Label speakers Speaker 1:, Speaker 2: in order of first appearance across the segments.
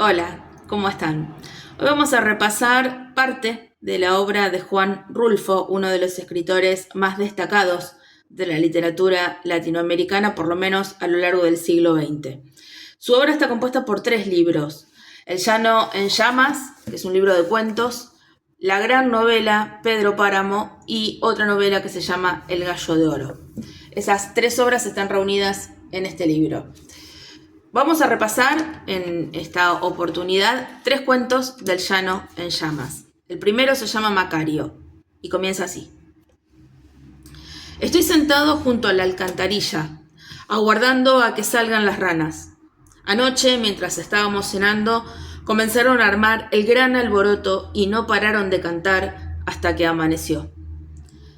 Speaker 1: Hola, ¿cómo están? Hoy vamos a repasar parte de la obra de Juan Rulfo, uno de los escritores más destacados de la literatura latinoamericana, por lo menos a lo largo del siglo XX. Su obra está compuesta por 3 libros: El llano en llamas, que es un libro de cuentos, la gran novela Pedro Páramo y otra novela que se llama El gallo de oro. Esas 3 obras están reunidas en este libro. Vamos a repasar en esta oportunidad 3 cuentos del llano en llamas. El primero se llama Macario y comienza así. Estoy sentado junto a la alcantarilla, aguardando a que salgan las ranas. Anoche, mientras estábamos cenando, comenzaron a armar el gran alboroto y no pararon de cantar hasta que amaneció.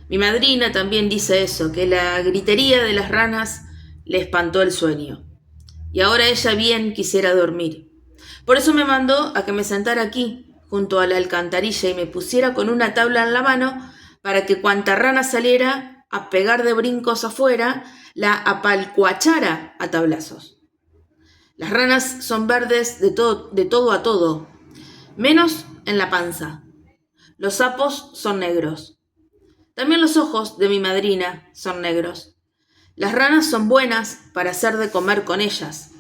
Speaker 1: Mi madrina también dice eso, que la gritería de las ranas le espantó el sueño. Y ahora ella bien quisiera dormir. Por eso me mandó a que me sentara aquí, junto a la alcantarilla, y me pusiera con una tabla en la mano para que cuanta rana saliera a pegar de brincos afuera, la apalcuachara a tablazos. Las ranas son verdes de todo a todo, menos en la panza. Los sapos son negros. También los ojos de mi madrina son negros. Las ranas son buenas para hacer de comer con ellas.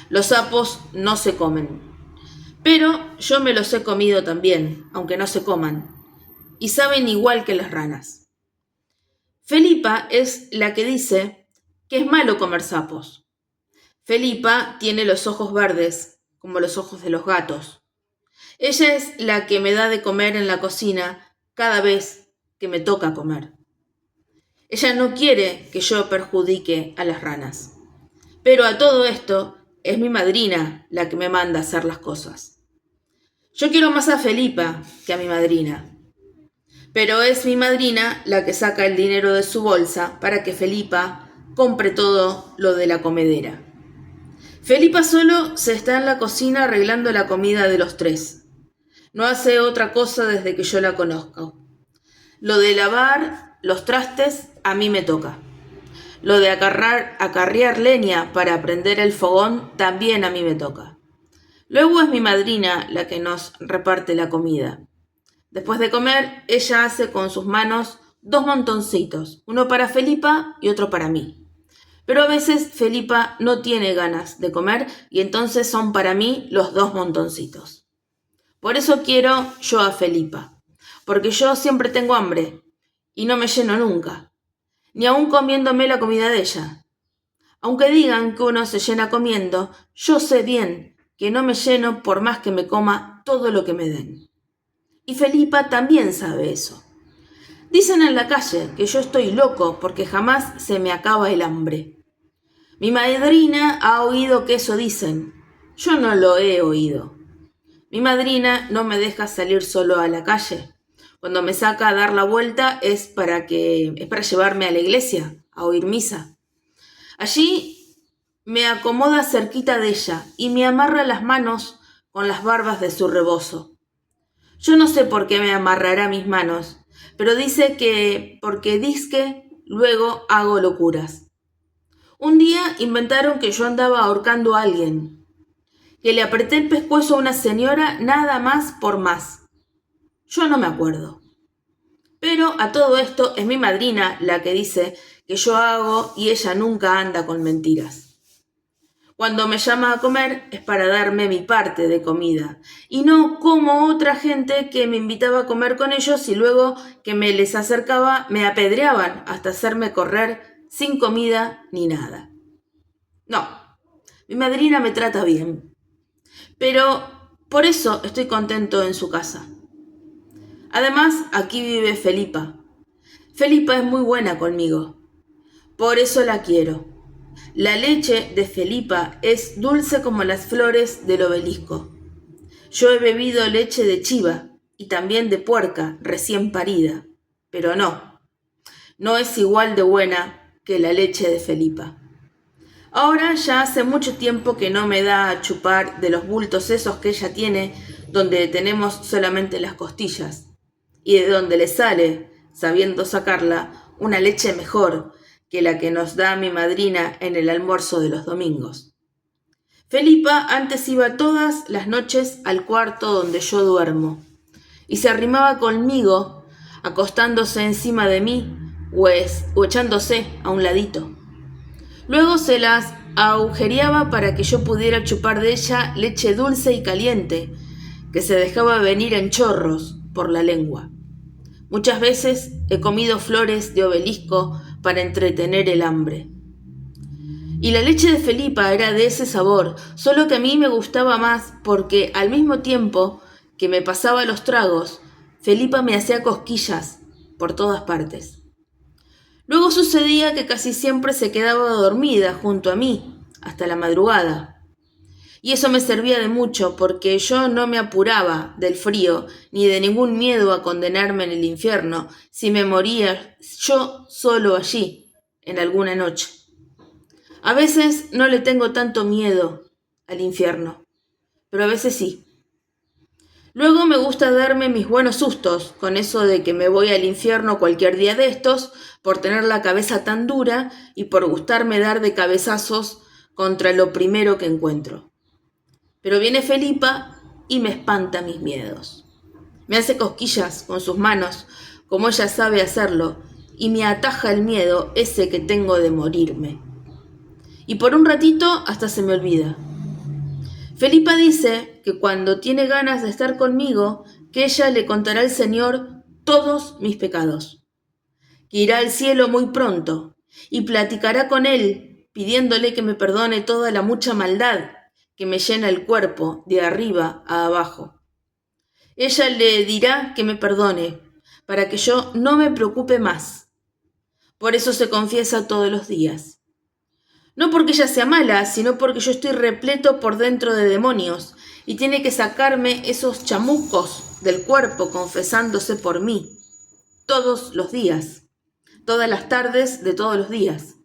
Speaker 1: Los sapos no se comen. Pero yo me los he comido también, aunque no se coman. Y saben igual que las ranas. Felipa es la que dice que es malo comer sapos. Felipa tiene los ojos verdes, como los ojos de los gatos. Ella es la que me da de comer en la cocina cada vez que me toca comer. Ella no quiere que yo perjudique a las ranas. Pero a todo esto es mi madrina la que me manda a hacer las cosas. Yo quiero más a Felipa que a mi madrina. Pero es mi madrina la que saca el dinero de su bolsa para que Felipa compre todo lo de la comedera. Felipa solo se está en la cocina arreglando la comida de los 3. No hace otra cosa desde que yo la conozco. Lo de lavar los trastes a mí me toca. Lo de acarrear leña para prender el fogón también a mí me toca. Luego es mi madrina la que nos reparte la comida. Después de comer, ella hace con sus manos 2 montoncitos, uno para Felipa y otro para mí. Pero a veces Felipa no tiene ganas de comer y entonces son para mí los 2 montoncitos. Por eso quiero yo a Felipa, porque yo siempre tengo hambre y no me lleno nunca, ni aun comiéndome la comida de ella. Aunque digan que uno se llena comiendo, yo sé bien que no me lleno por más que me coma todo lo que me den. Y Felipa también sabe eso. Dicen en la calle que yo estoy loco porque jamás se me acaba el hambre. Mi madrina ha oído que eso dicen. Yo no lo he oído. Mi madrina no me deja salir solo a la calle. Cuando me saca a dar la vuelta es para llevarme a la iglesia, a oír misa. Allí me acomoda cerquita de ella y me amarra las manos con las barbas de su rebozo. Yo no sé por qué me amarrará mis manos, pero dice que porque dizque luego hago locuras. Un día inventaron que yo andaba ahorcando a alguien, que le apreté el pescuezo a una señora nada más por más. Yo no me acuerdo. Pero a todo esto es mi madrina la que dice que yo hago y ella nunca anda con mentiras. Cuando me llama a comer es para darme mi parte de comida y no como otra gente que me invitaba a comer con ellos y luego que me les acercaba me apedreaban hasta hacerme correr sin comida ni nada. No, mi madrina me trata bien, pero por eso estoy contento en su casa. Además, aquí vive Felipa. Felipa es muy buena conmigo, por eso la quiero. La leche de Felipa es dulce como las flores del obelisco. Yo he bebido leche de chiva y también de puerca recién parida, pero no es igual de buena que la leche de Felipa. Ahora ya hace mucho tiempo que no me da a chupar de los bultos esos que ella tiene, donde tenemos solamente las costillas, y de donde le sale, sabiendo sacarla, una leche mejor que la que nos da mi madrina en el almuerzo de los domingos. Felipa antes iba todas las noches al cuarto donde yo duermo y se arrimaba conmigo, acostándose encima de mí o echándose a un ladito. Luego se las agujereaba para que yo pudiera chupar de ella leche dulce y caliente, que se dejaba venir en chorros por la lengua. Muchas veces he comido flores de obelisco para entretener el hambre. Y la leche de Felipa era de ese sabor, solo que a mí me gustaba más porque al mismo tiempo que me pasaba los tragos, Felipa me hacía cosquillas por todas partes. Luego sucedía que casi siempre se quedaba dormida junto a mí hasta la madrugada. Y eso me servía de mucho porque yo no me apuraba del frío ni de ningún miedo a condenarme en el infierno si me moría yo solo allí en alguna noche. A veces no le tengo tanto miedo al infierno, pero a veces sí. Luego me gusta darme mis buenos sustos con eso de que me voy al infierno cualquier día de estos por tener la cabeza tan dura y por gustarme dar de cabezazos contra lo primero que encuentro. Pero viene Felipa y me espanta mis miedos. Me hace cosquillas con sus manos, como ella sabe hacerlo, y me ataja el miedo ese que tengo de morirme. Y por un ratito hasta se me olvida. Felipa dice que cuando tiene ganas de estar conmigo, que ella le contará al Señor todos mis pecados, que irá al cielo muy pronto y platicará con Él, pidiéndole que me perdone toda la mucha maldad que me llena el cuerpo de arriba a abajo. Ella le dirá que me perdone, para que yo no me preocupe más. Por eso se confiesa todos los días. No porque ella sea mala, sino porque yo estoy repleto por dentro de demonios y tiene que sacarme esos chamucos del cuerpo confesándose por mí. Todos los días. Todas las tardes de todos los días.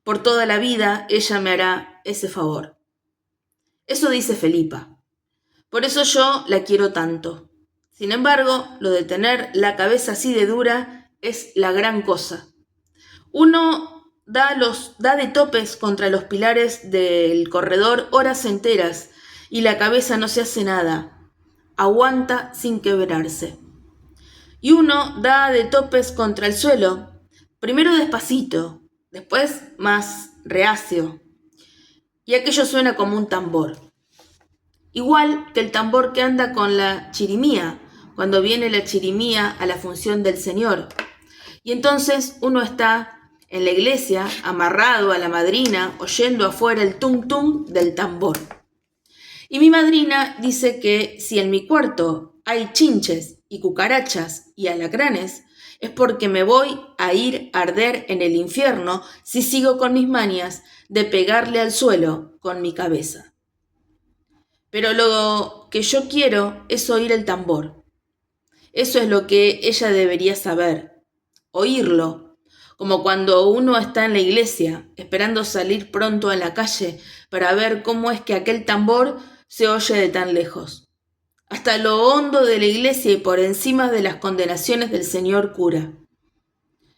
Speaker 1: Por toda la vida ella me hará ese favor. Eso dice Felipa. Por eso yo la quiero tanto. Sin embargo, lo de tener la cabeza así de dura es la gran cosa. Uno da de topes contra los pilares del corredor horas enteras y la cabeza no se hace nada. Aguanta sin quebrarse. Y uno da de topes contra el suelo, primero despacito, después más reacio. Y aquello suena como un tambor. Igual que el tambor que anda con la chirimía, cuando viene la chirimía a la función del Señor. Y entonces uno está en la iglesia, amarrado a la madrina, oyendo afuera el tum-tum del tambor. Y mi madrina dice que si en mi cuarto hay chinches y cucarachas y alacranes, es porque me voy a ir a arder en el infierno si sigo con mis mañas de pegarle al suelo con mi cabeza. Pero lo que yo quiero es oír el tambor. Eso es lo que ella debería saber, oírlo. Como cuando uno está en la iglesia, esperando salir pronto a la calle para ver cómo es que aquel tambor se oye de tan lejos. Hasta lo hondo de la iglesia y por encima de las condenaciones del señor cura.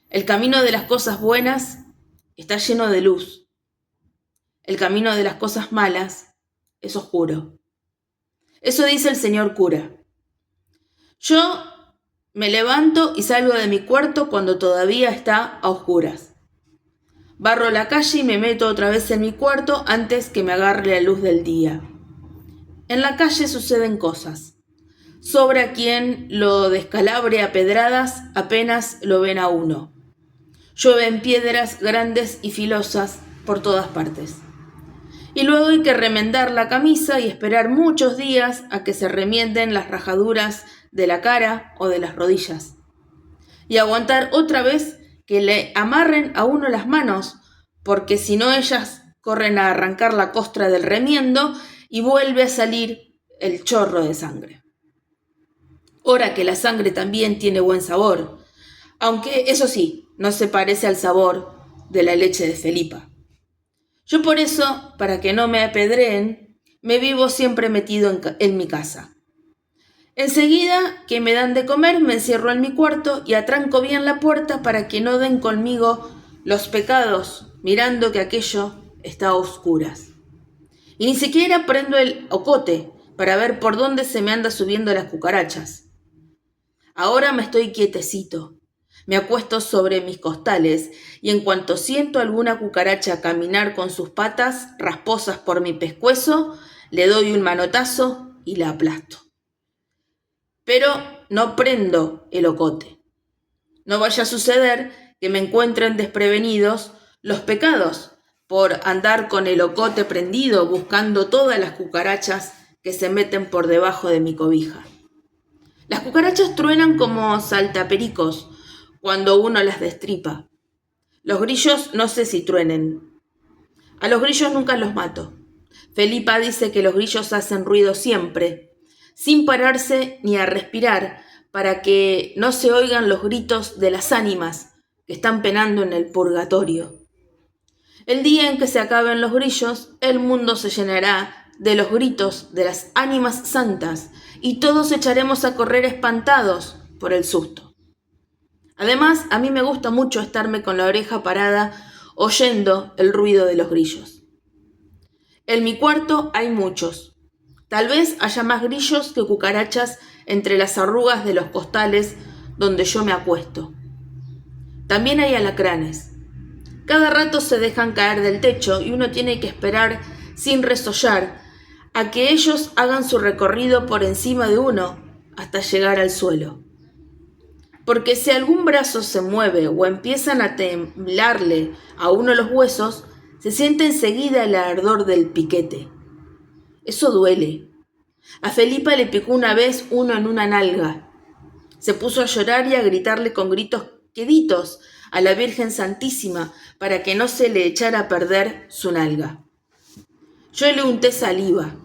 Speaker 1: El camino de las cosas buenas está lleno de luz. El camino de las cosas malas es oscuro. Eso dice el señor cura. Yo me levanto y salgo de mi cuarto cuando todavía está a oscuras. Barro la calle y me meto otra vez en mi cuarto antes que me agarre la luz del día. En la calle suceden cosas. Sobra quien lo descalabre a pedradas apenas lo ven a uno. Llueven piedras grandes y filosas por todas partes. Y luego hay que remendar la camisa y esperar muchos días a que se remienden las rajaduras de la cara o de las rodillas. Y aguantar otra vez que le amarren a uno las manos, porque si no ellas corren a arrancar la costra del remiendo y vuelve a salir el chorro de sangre. Ora que la sangre también tiene buen sabor, aunque eso sí, no se parece al sabor de la leche de Felipa. Yo por eso, para que no me apedreen, me vivo siempre metido en mi casa. Enseguida que me dan de comer, me encierro en mi cuarto y atranco bien la puerta para que no den conmigo los pecados, mirando que aquello está a oscuras. Y ni siquiera prendo el ocote para ver por dónde se me anda subiendo las cucarachas. Ahora me estoy quietecito. Me acuesto sobre mis costales y en cuanto siento alguna cucaracha caminar con sus patas rasposas por mi pescuezo, le doy un manotazo y la aplasto. Pero no prendo el ocote. No vaya a suceder que me encuentren desprevenidos los pecados por andar con el ocote prendido buscando todas las cucarachas que se meten por debajo de mi cobija. Las cucarachas truenan como saltapericos cuando uno las destripa. Los grillos no sé si truenen. A los grillos nunca los mato. Felipa dice que los grillos hacen ruido siempre, sin pararse ni a respirar, para que no se oigan los gritos de las ánimas que están penando en el purgatorio. El día en que se acaben los grillos, el mundo se llenará de los gritos de las ánimas santas y todos echaremos a correr espantados por el susto. Además, a mí me gusta mucho estarme con la oreja parada oyendo el ruido de los grillos. En mi cuarto hay muchos. Tal vez haya más grillos que cucarachas entre las arrugas de los costales donde yo me acuesto. También hay alacranes. Cada rato se dejan caer del techo y uno tiene que esperar sin resollar a que ellos hagan su recorrido por encima de uno hasta llegar al suelo. Porque si algún brazo se mueve o empiezan a temblarle a uno los huesos, se siente enseguida el ardor del piquete. Eso duele. A Felipa le picó una vez uno en una nalga. Se puso a llorar y a gritarle con gritos queditos a la Virgen Santísima para que no se le echara a perder su nalga. Yo le unté saliva.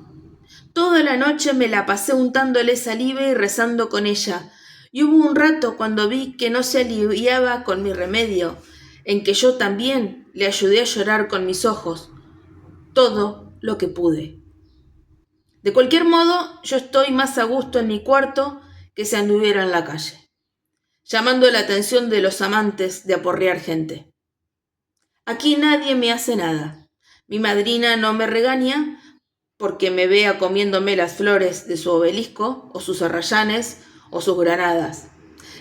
Speaker 1: Toda la noche me la pasé untándole saliva y rezando con ella, y hubo un rato cuando vi que no se aliviaba con mi remedio, en que yo también le ayudé a llorar con mis ojos, todo lo que pude. De cualquier modo, yo estoy más a gusto en mi cuarto que si anduviera en la calle, llamando la atención de los amantes de aporrear gente. Aquí nadie me hace nada. Mi madrina no me regaña porque me vea comiéndome las flores de su obelisco o sus arrayanes o sus granadas.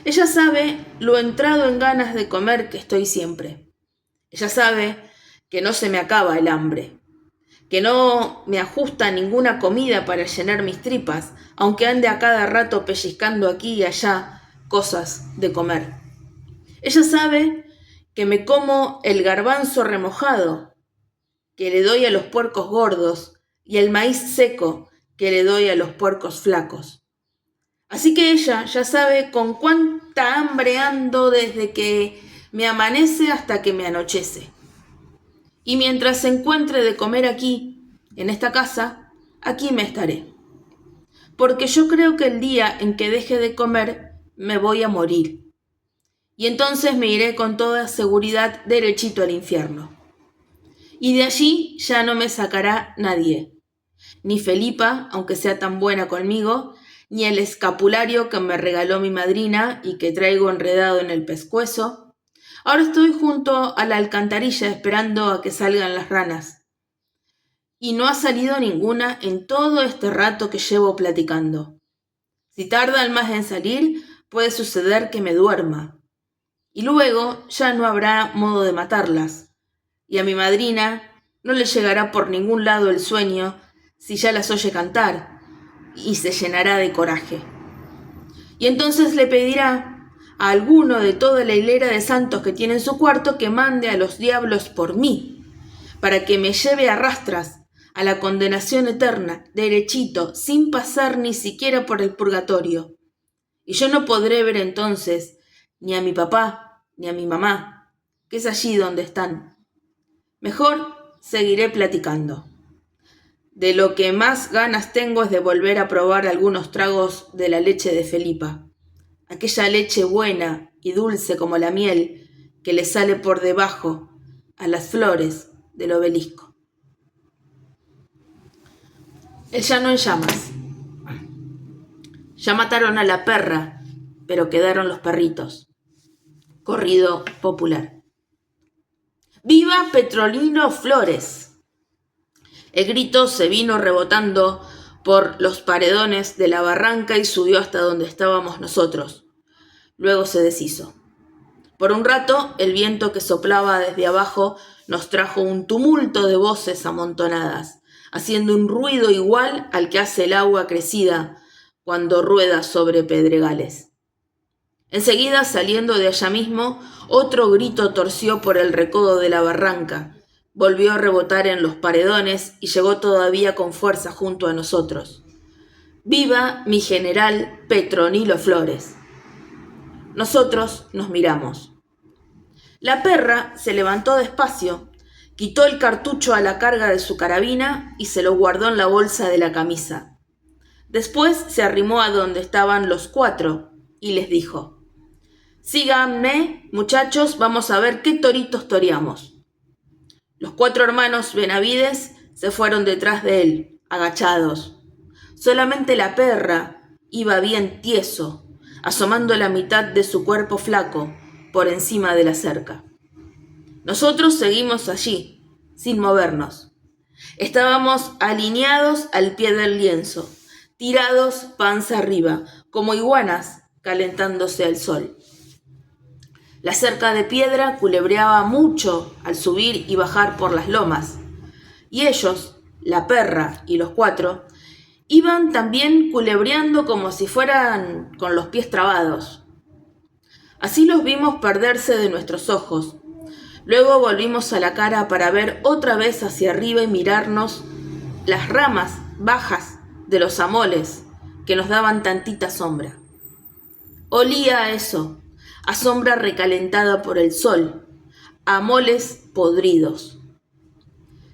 Speaker 1: Ella sabe lo entrado en ganas de comer que estoy siempre. Ella sabe que no se me acaba el hambre, que no me ajusta ninguna comida para llenar mis tripas, aunque ande a cada rato pellizcando aquí y allá cosas de comer. Ella sabe que me como el garbanzo remojado, que le doy a los puercos gordos, y el maíz seco, que le doy a los puercos flacos. Así que ella ya sabe con cuánta hambre ando desde que me amanece hasta que me anochece. Y mientras se encuentre de comer aquí, en esta casa, aquí me estaré. Porque yo creo que el día en que deje de comer, me voy a morir. Y entonces me iré con toda seguridad derechito al infierno. Y de allí ya no me sacará nadie. Ni Felipa, aunque sea tan buena conmigo, ni el escapulario que me regaló mi madrina y que traigo enredado en el pescuezo. Ahora estoy junto a la alcantarilla esperando a que salgan las ranas. Y no ha salido ninguna en todo este rato que llevo platicando. Si tardan más en salir, puede suceder que me duerma. Y luego ya no habrá modo de matarlas. Y a mi madrina no le llegará por ningún lado el sueño si ya las oye cantar, y se llenará de coraje. Y entonces le pedirá a alguno de toda la hilera de santos que tiene en su cuarto que mande a los diablos por mí, para que me lleve a rastras a la condenación eterna, derechito, sin pasar ni siquiera por el purgatorio. Y yo no podré ver entonces ni a mi papá ni a mi mamá, que es allí donde están. Mejor seguiré platicando. De lo que más ganas tengo es de volver a probar algunos tragos de la leche de Felipa, aquella leche buena y dulce como la miel que le sale por debajo a las flores del obelisco. El llano en llamas. Ya mataron a la perra, pero quedaron los perritos. Corrido popular. ¡Viva Petrolino Flores! El grito se vino rebotando por los paredones de la barranca y subió hasta donde estábamos nosotros. Luego se deshizo. Por un rato, el viento que soplaba desde abajo nos trajo un tumulto de voces amontonadas, haciendo un ruido igual al que hace el agua crecida cuando rueda sobre pedregales. Enseguida, saliendo de allá mismo, otro grito torció por el recodo de la barranca, volvió a rebotar en los paredones y llegó todavía con fuerza junto a nosotros. ¡Viva mi general Petronilo Flores! Nosotros nos miramos. La perra se levantó despacio, quitó el cartucho a la carga de su carabina y se lo guardó en la bolsa de la camisa. Después se arrimó a donde estaban los cuatro y les dijo: «Síganme, muchachos, vamos a ver qué toritos toreamos». Los 4 hermanos Benavides se fueron detrás de él, agachados. Solamente la perra iba bien tieso, asomando la mitad de su cuerpo flaco por encima de la cerca. Nosotros seguimos allí, sin movernos. Estábamos alineados al pie del lienzo, tirados panza arriba, como iguanas calentándose al sol. La cerca de piedra culebreaba mucho al subir y bajar por las lomas, y ellos, la perra y los 4, iban también culebreando como si fueran con los pies trabados. Así los vimos perderse de nuestros ojos. Luego volvimos a la cara para ver otra vez hacia arriba y mirarnos las ramas bajas de los amoles que nos daban tantita sombra. Olía a eso, a sombra recalentada por el sol, a amoles podridos.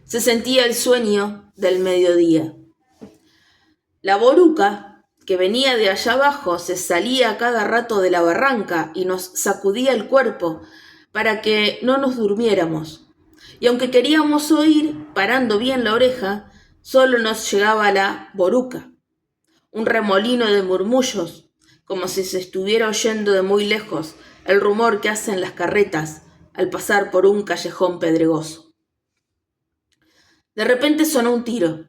Speaker 1: Se sentía el sueño del mediodía. La boruca, que venía de allá abajo, se salía a cada rato de la barranca y nos sacudía el cuerpo para que no nos durmiéramos. Y aunque queríamos oír, parando bien la oreja, solo nos llegaba la boruca, un remolino de murmullos, como si se estuviera oyendo de muy lejos el rumor que hacen las carretas al pasar por un callejón pedregoso. De repente sonó un tiro.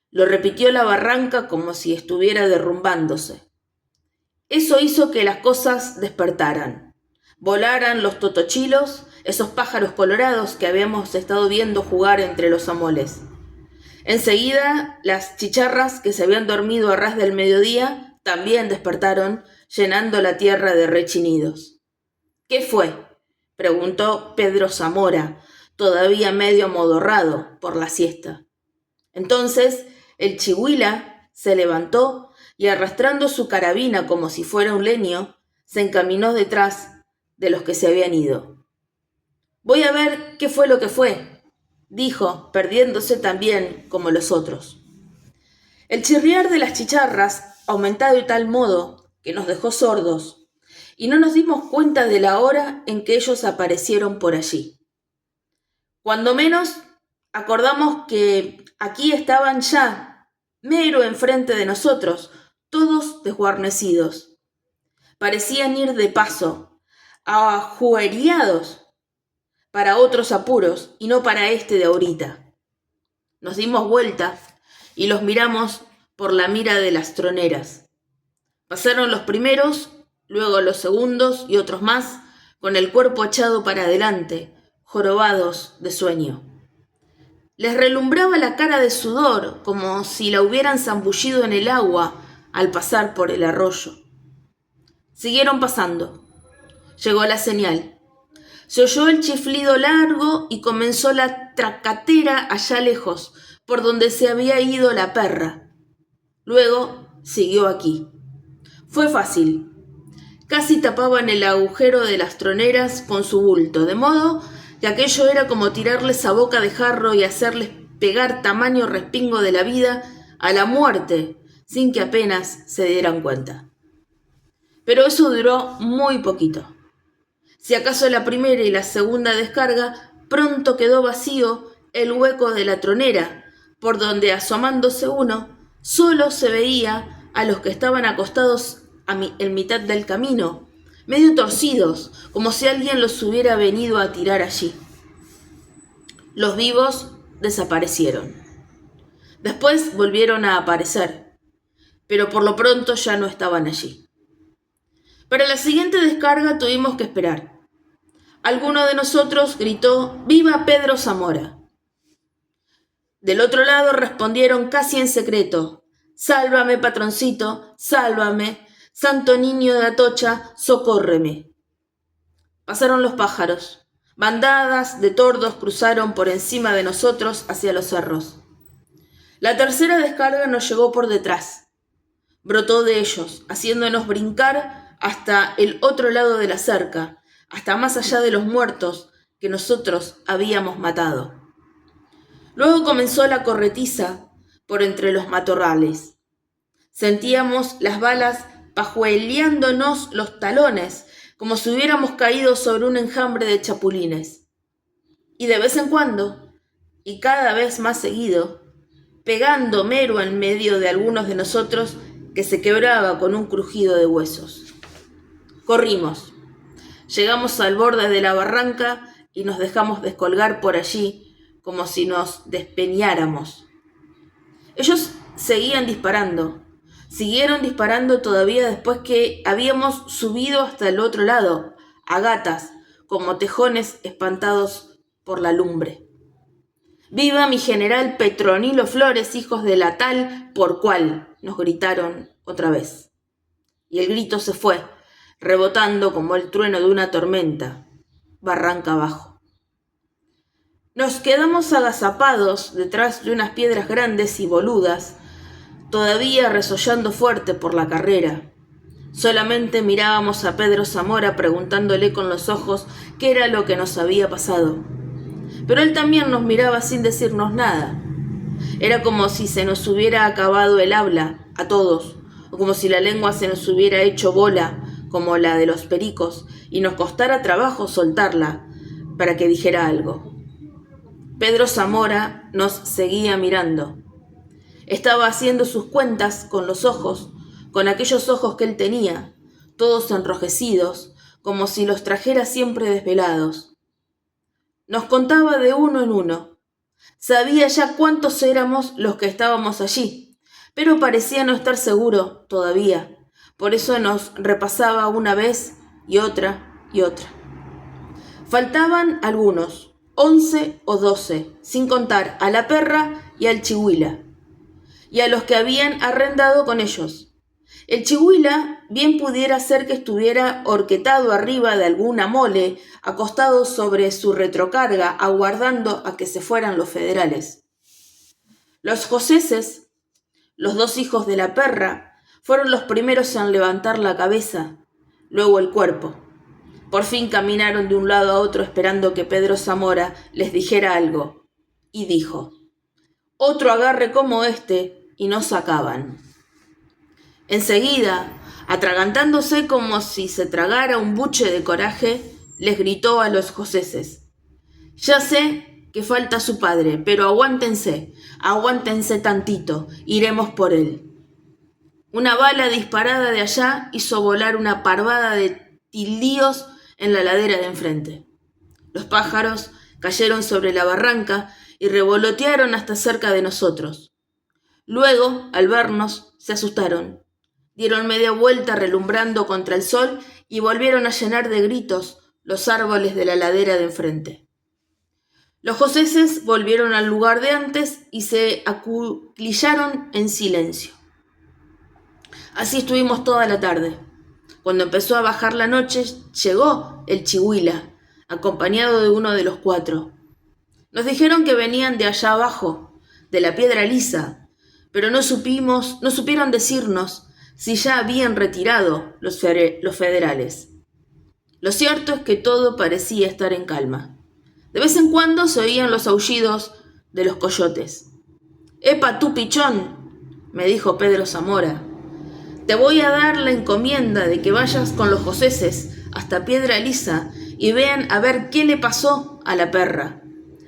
Speaker 1: Lo repitió la barranca como si estuviera derrumbándose. Eso hizo que las cosas despertaran. Volaran los totochilos, esos pájaros colorados que habíamos estado viendo jugar entre los amoles. Enseguida, las chicharras que se habían dormido a ras del mediodía también despertaron, llenando la tierra de rechinidos. «¿Qué fue?», preguntó Pedro Zamora, todavía medio amodorrado por la siesta. Entonces el chihuila se levantó y, arrastrando su carabina como si fuera un leño, se encaminó detrás de los que se habían ido. «Voy a ver qué fue lo que fue», dijo, perdiéndose también como los otros. El chirriar de las chicharras aumentaba de tal modo que nos dejó sordos, y no nos dimos cuenta de la hora en que ellos aparecieron por allí. Cuando menos acordamos que aquí estaban ya, mero enfrente de nosotros, todos desguarnecidos. Parecían ir de paso, ajueriados para otros apuros y no para este de ahorita. Nos dimos vuelta y los miramos por la mira de las troneras. Pasaron los primeros, luego los segundos y otros más, con el cuerpo echado para adelante, jorobados de sueño. Les relumbraba la cara de sudor, como si la hubieran zambullido en el agua al pasar por el arroyo. Siguieron pasando. Llegó la señal. Se oyó el chiflido largo y comenzó la tracatera allá lejos, por donde se había ido la perra. Luego siguió aquí. Fue fácil. Casi tapaban el agujero de las troneras con su bulto, de modo que aquello era como tirarles a boca de jarro y hacerles pegar tamaño respingo de la vida a la muerte, sin que apenas se dieran cuenta. Pero eso duró muy poquito. Si acaso la primera y la segunda descarga, pronto quedó vacío el hueco de la tronera, por donde, asomándose uno, solo se veía a los que estaban acostados en mitad del camino, medio torcidos, como si alguien los hubiera venido a tirar allí. Los vivos desaparecieron. Después volvieron a aparecer, pero por lo pronto ya no estaban allí. Para la siguiente descarga tuvimos que esperar. Alguno de nosotros gritó «¡Viva Pedro Zamora!». Del otro lado respondieron casi en secreto «¡Sálvame, patroncito! ¡Sálvame! ¡Santo niño de Atocha, socórreme!». Pasaron los pájaros. Bandadas de tordos cruzaron por encima de nosotros hacia los cerros. La tercera descarga nos llegó por detrás. Brotó de ellos, haciéndonos brincar hasta el otro lado de la cerca, hasta más allá de los muertos que nosotros habíamos matado. Luego comenzó la corretiza por entre los matorrales. Sentíamos las balas pajueleándonos los talones, como si hubiéramos caído sobre un enjambre de chapulines. Y de vez en cuando, y cada vez más seguido, pegando mero en medio de algunos de nosotros que se quebraba con un crujido de huesos. Corrimos. Llegamos al borde de la barranca y nos dejamos descolgar por allí como si nos despeñáramos. Ellos seguían disparando. Siguieron disparando todavía después que habíamos subido hasta el otro lado, a gatas, como tejones espantados por la lumbre. «¡Viva mi general Petronilo Flores, hijos de la tal por cual!», nos gritaron otra vez. Y el grito se fue, rebotando como el trueno de una tormenta, barranca abajo. Nos quedamos agazapados detrás de unas piedras grandes y boludas, todavía resollando fuerte por la carrera. Solamente mirábamos a Pedro Zamora preguntándole con los ojos qué era lo que nos había pasado. Pero él también nos miraba sin decirnos nada. Era como si se nos hubiera acabado el habla a todos, o como si la lengua se nos hubiera hecho bola, como la de los pericos, y nos costara trabajo soltarla para que dijera algo. Pedro Zamora nos seguía mirando. Estaba haciendo sus cuentas con los ojos, con aquellos ojos que él tenía, todos enrojecidos, como si los trajera siempre desvelados. Nos contaba de uno en uno. Sabía ya cuántos éramos los que estábamos allí, pero parecía no estar seguro todavía. Por eso nos repasaba una vez y otra y otra. Faltaban algunos, 11 o 12, sin contar a la perra y al chihuila, y a los que habían arrendado con ellos. El chihuila bien pudiera ser que estuviera horquetado arriba de alguna mole, acostado sobre su retrocarga, aguardando a que se fueran los federales. Los joseses, los dos hijos de la perra, fueron los primeros en levantar la cabeza, luego el cuerpo. Por fin caminaron de un lado a otro esperando que Pedro Zamora les dijera algo, y dijo: «Otro agarre como este», y no sacaban. Enseguida, atragantándose como si se tragara un buche de coraje, les gritó a los joseses: «Ya sé que falta su padre, pero aguántense tantito, iremos por él». Una bala disparada de allá hizo volar una parvada de tildíos en la ladera de enfrente. Los pájaros cayeron sobre la barranca y revolotearon hasta cerca de nosotros. Luego, al vernos, se asustaron. Dieron media vuelta relumbrando contra el sol y volvieron a llenar de gritos los árboles de la ladera de enfrente. Los joseses volvieron al lugar de antes y se acuclillaron en silencio. Así estuvimos toda la tarde. Cuando empezó a bajar la noche, llegó el chihuila, acompañado de uno de los cuatro. Nos dijeron que venían de allá abajo, de la piedra lisa, pero no supieron decirnos si ya habían retirado los federales. Lo cierto es que todo parecía estar en calma. De vez en cuando se oían los aullidos de los coyotes. «¡Epa, tú pichón!», me dijo Pedro Zamora. «Te voy a dar la encomienda de que vayas con los joseses hasta Piedra Lisa y vean a ver qué le pasó a la perra.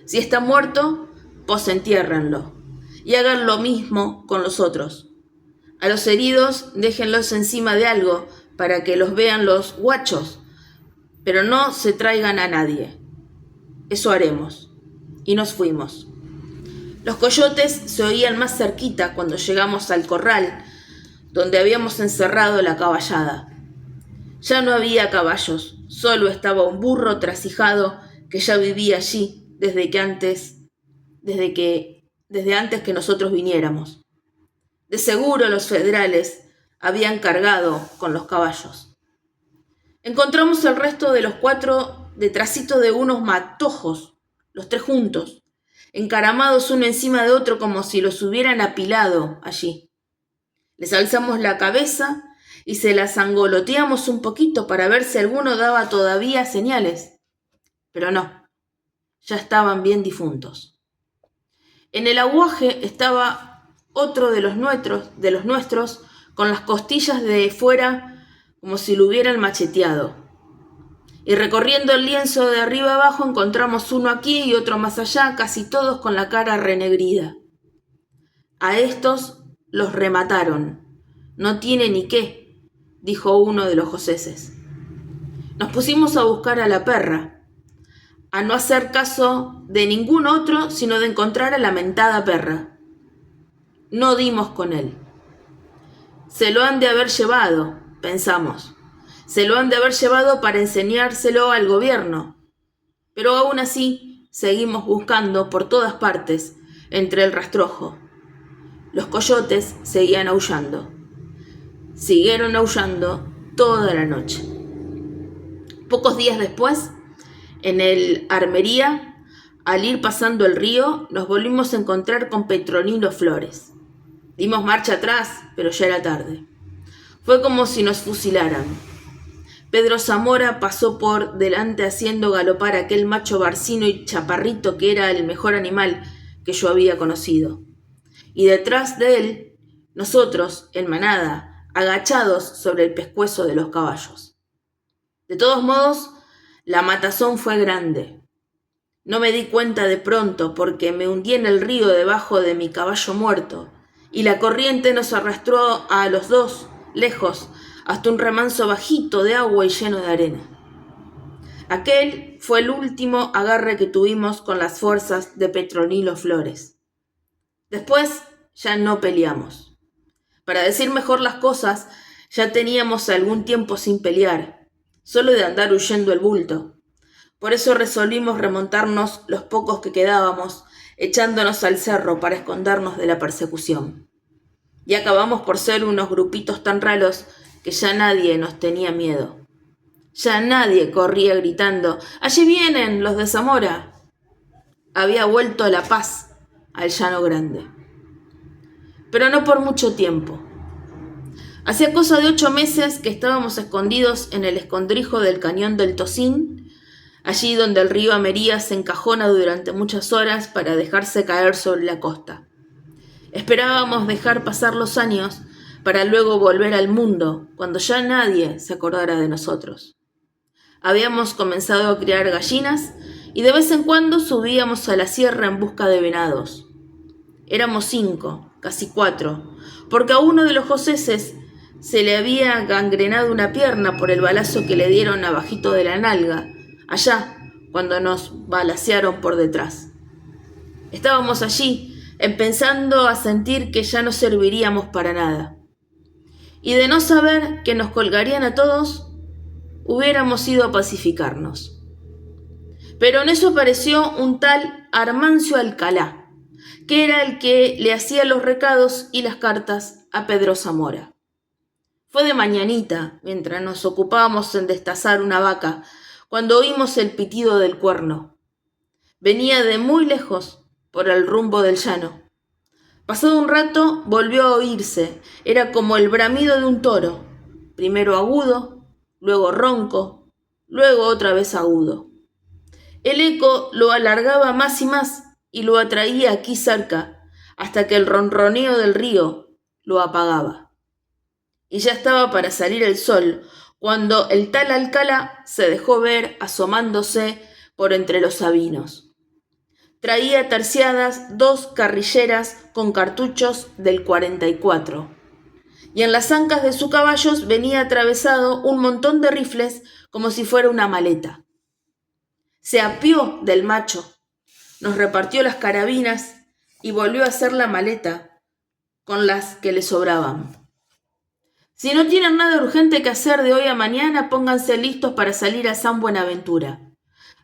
Speaker 1: Si está muerto, pues entiérrenlo. Y hagan lo mismo con los otros. A los heridos déjenlos encima de algo para que los vean los guachos, pero no se traigan a nadie». Eso haremos. Y nos fuimos. Los coyotes se oían más cerquita cuando llegamos al corral, donde habíamos encerrado la caballada. Ya no había caballos, solo estaba un burro trasijado que ya vivía allí desde antes que nosotros viniéramos. De seguro los federales habían cargado con los caballos. Encontramos el resto de los 4 detrásito de unos matojos, los 3 juntos, encaramados uno encima de otro como si los hubieran apilado allí. Les alzamos la cabeza y se la zangoloteamos un poquito para ver si alguno daba todavía señales. Pero no, ya estaban bien difuntos. En el aguaje estaba otro de los nuestros, con las costillas de fuera como si lo hubieran macheteado. Y recorriendo el lienzo de arriba abajo encontramos uno aquí y otro más allá, casi todos con la cara renegrida. A estos los remataron. No tiene ni qué, dijo uno de los joseses. Nos pusimos a buscar a la perra, a no hacer caso de ningún otro, sino de encontrar a la mentada perra. No dimos con él. Se lo han de haber llevado, pensamos. Se lo han de haber llevado para enseñárselo al gobierno. Pero aún así seguimos buscando por todas partes, entre el rastrojo. Los coyotes seguían aullando. Siguieron aullando toda la noche. Pocos días después, en el Armería, al ir pasando el río, nos volvimos a encontrar con Petronilo Flores. Dimos marcha atrás, pero ya era tarde. Fue como si nos fusilaran. Pedro Zamora pasó por delante haciendo galopar a aquel macho barcino y chaparrito que era el mejor animal que yo había conocido. Y detrás de él, nosotros, en manada, agachados sobre el pescuezo de los caballos. De todos modos, la matazón fue grande. No me di cuenta de pronto porque me hundí en el río debajo de mi caballo muerto y la corriente nos arrastró a los dos, lejos, hasta un remanso bajito de agua y lleno de arena. Aquel fue el último agarre que tuvimos con las fuerzas de Petronilo Flores. Después ya no peleamos. Para decir mejor las cosas, ya teníamos algún tiempo sin pelear, solo de andar huyendo el bulto. Por eso resolvimos remontarnos los pocos que quedábamos, echándonos al cerro para escondernos de la persecución. Y acabamos por ser unos grupitos tan raros que ya nadie nos tenía miedo. Ya nadie corría gritando: ¡allí vienen los de Zamora! Había vuelto la paz al Llano Grande. Pero no por mucho tiempo. Hacía cosa de 8 meses que estábamos escondidos en el escondrijo del cañón del Tocín, allí donde el río Amería se encajona durante muchas horas para dejarse caer sobre la costa. Esperábamos dejar pasar los años para luego volver al mundo, cuando ya nadie se acordara de nosotros. Habíamos comenzado a criar gallinas y de vez en cuando subíamos a la sierra en busca de venados. Éramos 5, casi 4, porque a uno de los joseses se le había gangrenado una pierna por el balazo que le dieron abajito de la nalga, allá cuando nos balacearon por detrás. Estábamos allí, empezando a sentir que ya no serviríamos para nada. Y de no saber que nos colgarían a todos, hubiéramos ido a pacificarnos. Pero en eso apareció un tal Armancio Alcalá, que era el que le hacía los recados y las cartas a Pedro Zamora. Fue de mañanita, mientras nos ocupábamos en destazar una vaca, cuando oímos el pitido del cuerno. Venía de muy lejos, por el rumbo del llano. Pasado un rato volvió a oírse, era como el bramido de un toro, primero agudo, luego ronco, luego otra vez agudo. El eco lo alargaba más y lo atraía aquí cerca, hasta que el ronroneo del río lo apagaba. Y ya estaba para salir el sol, cuando el tal Alcalá se dejó ver asomándose por entre los sabinos. Traía terciadas 2 carrilleras con cartuchos del 44, y en las ancas de sus caballos venía atravesado un montón de rifles como si fuera una maleta. Se apió del macho, nos repartió las carabinas y volvió a hacer la maleta con las que le sobraban. Si no tienen nada urgente que hacer de hoy a mañana, pónganse listos para salir a San Buenaventura.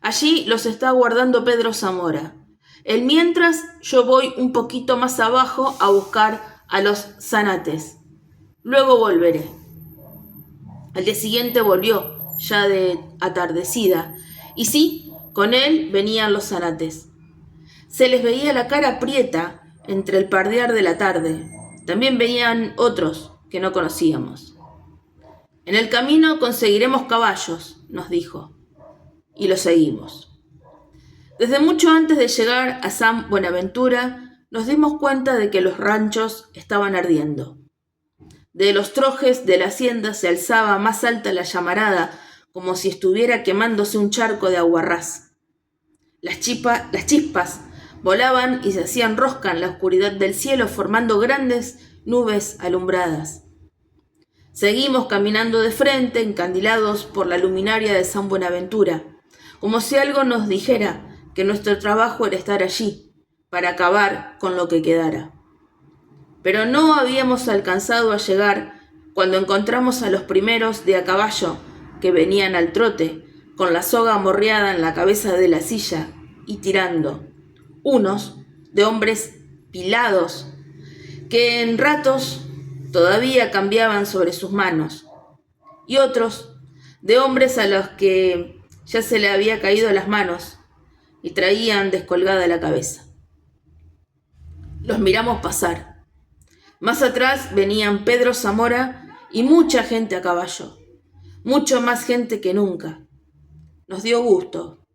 Speaker 1: Allí los está aguardando Pedro Zamora. El mientras, yo voy un poquito más abajo a buscar a los zanates. Luego volveré. Al día siguiente volvió, ya de atardecida, y sí, con él venían los zanates. Se les veía la cara prieta entre el pardear de la tarde. También venían otros que no conocíamos. En el camino conseguiremos caballos, nos dijo, y lo seguimos. Desde mucho antes de llegar a San Buenaventura, nos dimos cuenta de que los ranchos estaban ardiendo. De los trojes de la hacienda se alzaba más alta la llamarada, como si estuviera quemándose un charco de aguarrás. Las chispas volaban y se hacían rosca en la oscuridad del cielo, formando grandes nubes alumbradas. Seguimos caminando de frente, encandilados por la luminaria de San Buenaventura, como si algo nos dijera que nuestro trabajo era estar allí, para acabar con lo que quedara. Pero no habíamos alcanzado a llegar cuando encontramos a los primeros de a caballo que venían al trote, con la soga amorreada en la cabeza de la silla y tirando, unos de hombres pilados que en ratos todavía cambiaban sobre sus manos, y otros de hombres a los que ya se le había caído las manos y traían descolgada la cabeza. Los miramos pasar. Más atrás venían Pedro Zamora y mucha gente a caballo, mucho más gente que nunca. Nos dio gusto.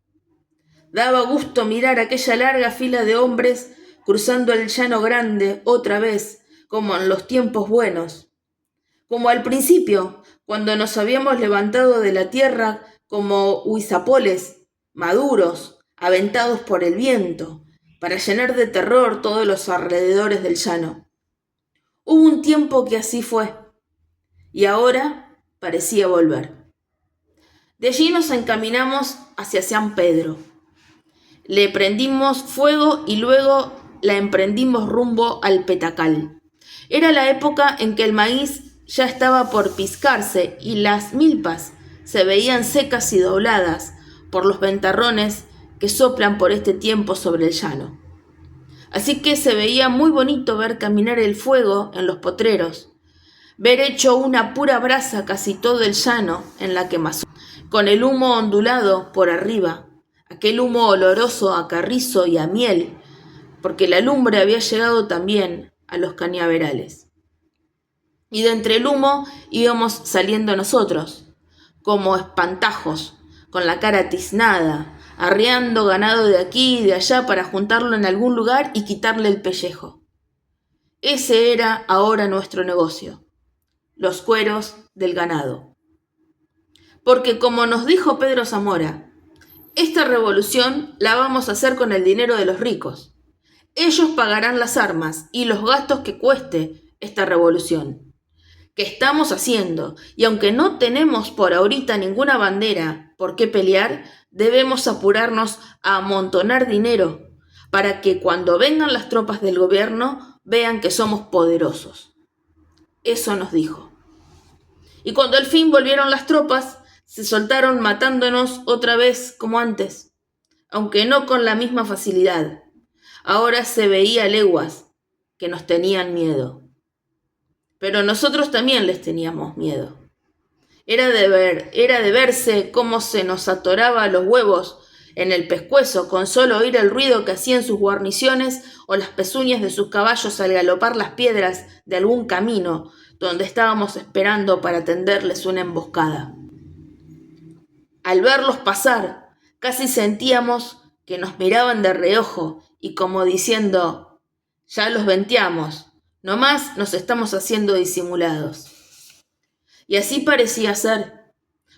Speaker 1: Daba gusto mirar aquella larga fila de hombres cruzando el llano grande otra vez, como en los tiempos buenos, como al principio, cuando nos habíamos levantado de la tierra como huizapoles, maduros, aventados por el viento, para llenar de terror todos los alrededores del llano. Hubo un tiempo que así fue, y ahora parecía volver. De allí nos encaminamos hacia San Pedro. Le prendimos fuego y luego la emprendimos rumbo al Petacal. Era la época en que el maíz ya estaba por piscarse y las milpas se veían secas y dobladas por los ventarrones que soplan por este tiempo sobre el llano. Así que se veía muy bonito ver caminar el fuego en los potreros, ver hecho una pura brasa casi todo el llano en la quemazón, con el humo ondulado por arriba, aquel humo oloroso a carrizo y a miel, porque la lumbre había llegado también a los cañaverales. Y de entre el humo íbamos saliendo nosotros, como espantajos, con la cara tiznada, arreando ganado de aquí y de allá para juntarlo en algún lugar y quitarle el pellejo. Ese era ahora nuestro negocio, los cueros del ganado. Porque como nos dijo Pedro Zamora, esta revolución la vamos a hacer con el dinero de los ricos. Ellos pagarán las armas y los gastos que cueste esta revolución que estamos haciendo, y aunque no tenemos por ahorita ninguna bandera por qué pelear, debemos apurarnos a amontonar dinero para que cuando vengan las tropas del gobierno vean que somos poderosos. Eso nos dijo. Y cuando al fin volvieron las tropas, se soltaron matándonos otra vez como antes, aunque no con la misma facilidad. Ahora se veía a leguas que nos tenían miedo. Pero nosotros también les teníamos miedo. Era de verse cómo se nos atoraba los huevos en el pescuezo con solo oír el ruido que hacían sus guarniciones o las pezuñas de sus caballos al galopar las piedras de algún camino donde estábamos esperando para tenderles una emboscada. Al verlos pasar, casi sentíamos que nos miraban de reojo y como diciendo, ya los venteamos. Nomás nos estamos haciendo disimulados. Y así parecía ser,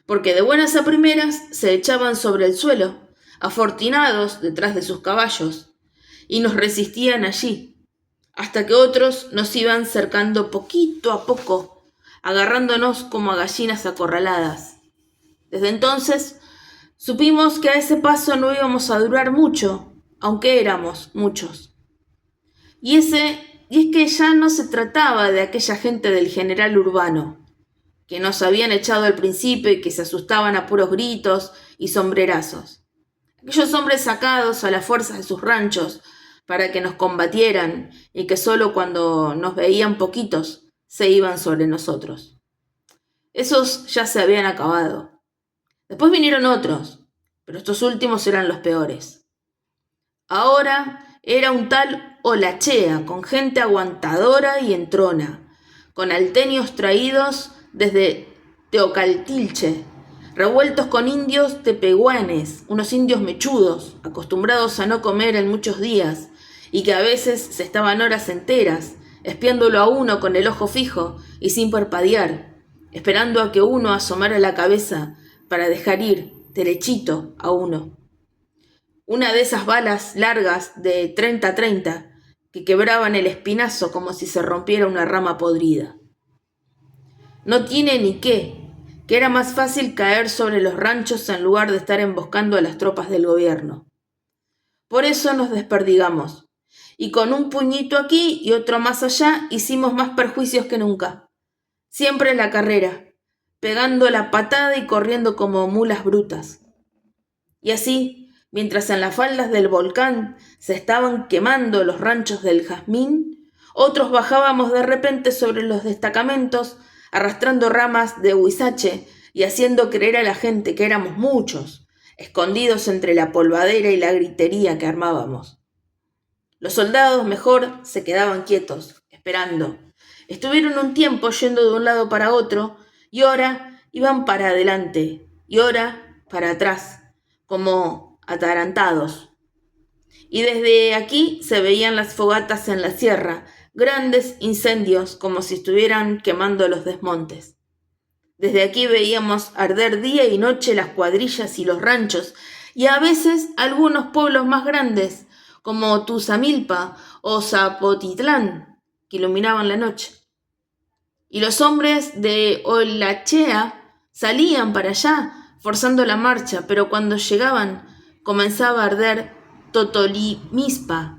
Speaker 1: porque de buenas a primeras se echaban sobre el suelo, afortinados detrás de sus caballos, y nos resistían allí, hasta que otros nos iban cercando poquito a poco, agarrándonos como a gallinas acorraladas. Desde entonces supimos que a ese paso no íbamos a durar mucho, aunque éramos muchos. Y es que ya no se trataba de aquella gente del general Urbano, que nos habían echado al principio y que se asustaban a puros gritos y sombrerazos. Aquellos hombres sacados a la fuerza de sus ranchos para que nos combatieran y que solo cuando nos veían poquitos se iban sobre nosotros. Esos ya se habían acabado. Después vinieron otros, pero estos últimos eran los peores. Ahora era un tal Olachea, con gente aguantadora y entrona, con alteños traídos desde Teocaltilche, revueltos con indios tepehuanes, unos indios mechudos, acostumbrados a no comer en muchos días, y que a veces se estaban horas enteras, espiándolo a uno con el ojo fijo y sin parpadear, esperando a que uno asomara la cabeza para dejar ir derechito a uno. Una de esas balas largas de 30-30 que quebraban el espinazo como si se rompiera una rama podrida. No tiene ni qué, que era más fácil caer sobre los ranchos en lugar de estar emboscando a las tropas del gobierno. Por eso nos desperdigamos, y con un puñito aquí y otro más allá hicimos más perjuicios que nunca. Siempre en la carrera, pegando la patada y corriendo como mulas brutas. Y así, mientras en las faldas del volcán se estaban quemando los ranchos del Jazmín, otros bajábamos de repente sobre los destacamentos, arrastrando ramas de huizache y haciendo creer a la gente que éramos muchos, escondidos entre la polvadera y la gritería que armábamos. Los soldados mejor se quedaban quietos, esperando. Estuvieron un tiempo yendo de un lado para otro, y ahora iban para adelante, y ahora para atrás, como atarantados. Y desde aquí se veían las fogatas en la sierra, grandes incendios como si estuvieran quemando los desmontes. Desde aquí veíamos arder día y noche las cuadrillas y los ranchos, y a veces algunos pueblos más grandes, como Tuzamilpa o Zapotitlán, que iluminaban la noche. Y los hombres de Olachea salían para allá, forzando la marcha, pero cuando llegaban comenzaba a arder Totolimispa,